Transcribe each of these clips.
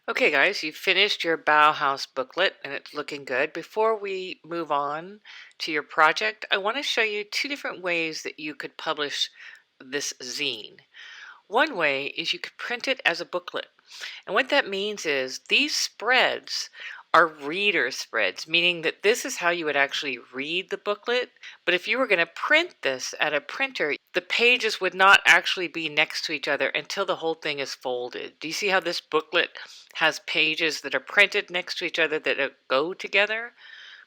Okay guys, you finished your Bauhaus booklet and it's looking good. Before we move on to your project, I want to show you two different ways that you could publish this zine. One way is you could print it as a booklet. And what that means is these spreads are reader spreads, meaning that this is how you would actually read the booklet. But if you were going to print this at a printer, the pages would not actually be next to each other until the whole thing is folded. Do you see how this booklet has pages that are printed next to each other that go together?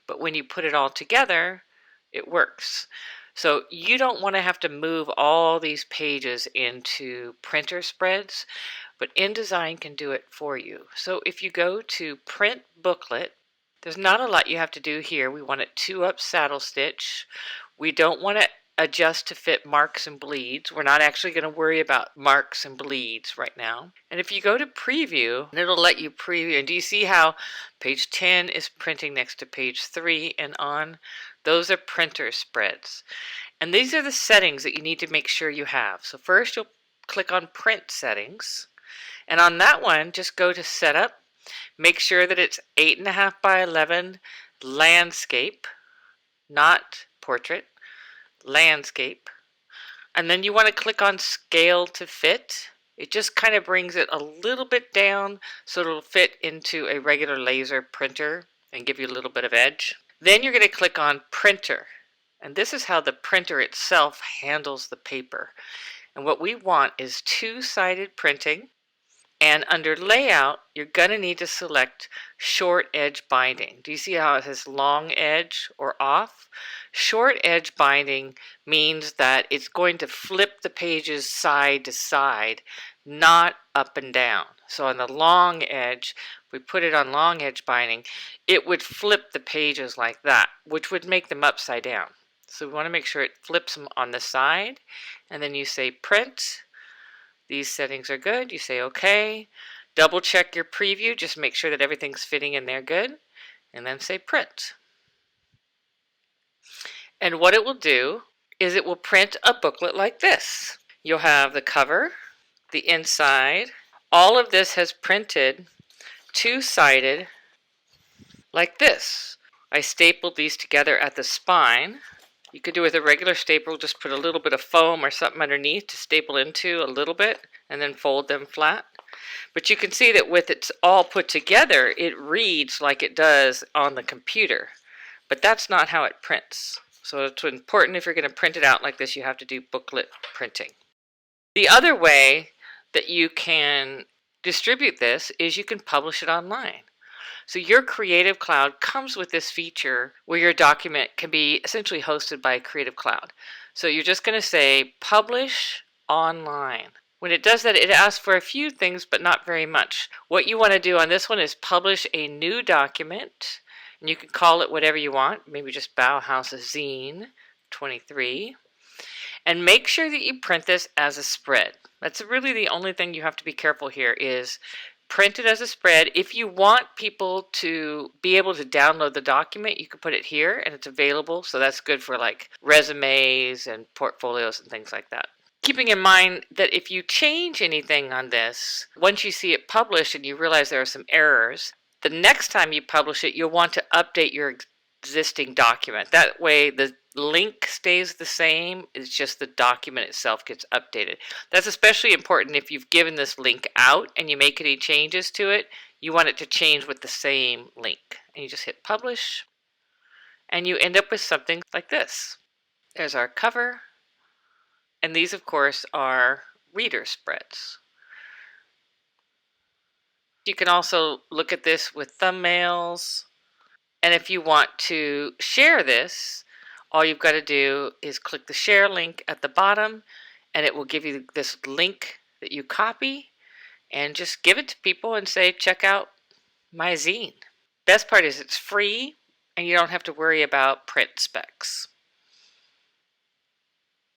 But when you put it all together, it works. So you don't want to have to move all these pages into printer spreads, but InDesign can do it for you. So if you go to Print Booklet, there's not a lot you have to do here. We want it 2-up saddle stitch. We don't want to adjust to fit marks and bleeds. We're not actually going to worry about marks and bleeds right now. And if you go to Preview, it'll let you preview. And do you see how page 10 is printing next to page 3 and on? Those are printer spreads. And these are the settings that you need to make sure you have. So first you'll click on Print Settings. And on that one, just go to Setup. Make sure that it's 8.5 by 11 landscape, not portrait, landscape. And then you want to click on Scale to Fit. It just kind of brings it a little bit down so it'll fit into a regular laser printer and give you a little bit of edge. Then you're going to click on Printer. And this is how the printer itself handles the paper. And what we want is two-sided printing. And under Layout, you're going to need to select Short Edge Binding. Do you see how it says long edge or off? Short edge binding means that it's going to flip the pages side to side, not up and down. So on the long edge, if we put it on long edge binding, it would flip the pages like that, which would make them upside down. So we want to make sure it flips them on the side, and then you say Print. These settings are good. You say OK. Double check your preview. Just make sure that everything's fitting in there good. And then say Print. And what it will do is it will print a booklet like this. You'll have the cover, the inside. All of this has printed two-sided like this. I stapled these together at the spine. You could do with a regular staple, just put a little bit of foam or something underneath to staple into a little bit and then fold them flat. But you can see that with it all put together, it reads like it does on the computer. But that's not how it prints. So it's important if you're going to print it out like this, you have to do booklet printing. The other way that you can distribute this is you can publish it online. So your Creative Cloud comes with this feature where your document can be essentially hosted by Creative Cloud. So you're just going to say Publish Online. When it does that, it asks for a few things, but not very much. What you want to do on this one is publish a new document. And you can call it whatever you want, maybe just Bauhaus Zine 23. And make sure that you print this as a spread. That's really the only thing you have to be careful here is print it as a spread. If you want people to be able to download the document, you can put it here and it's available. So that's good for like resumes and portfolios and things like that. Keeping in mind that if you change anything on this, once you see it published and you realize there are some errors, the next time you publish it, you'll want to update your existing document. That way the link stays the same, it's just the document itself gets updated. That's especially important if you've given this link out and you make any changes to it, you want it to change with the same link. And you just hit publish and you end up with something like this. There's our cover, and these of course are reader spreads. You can also look at this with thumbnails, and if you want to share this, all you've got to do is click the share link at the bottom and it will give you this link that you copy and just give it to people and say, check out my zine. Best part is it's free and you don't have to worry about print specs.